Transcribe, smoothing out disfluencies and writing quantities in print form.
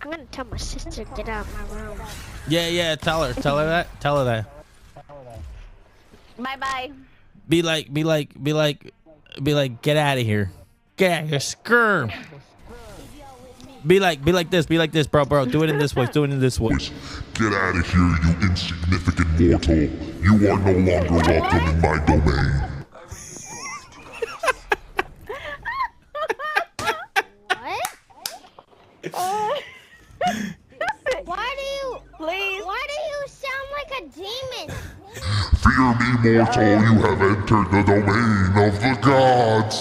I'm gonna tell my sister to get out of my room. Yeah. Tell her that. Tell her that. Bye. Be like, get out of here. Get out of here. Skr. Be like this, bro. Do it in this voice. Get out of here, you insignificant mortal. You are no longer welcome in my domain. What? Why do you sound like a demon? Fear me, mortal, you have entered the domain of the gods.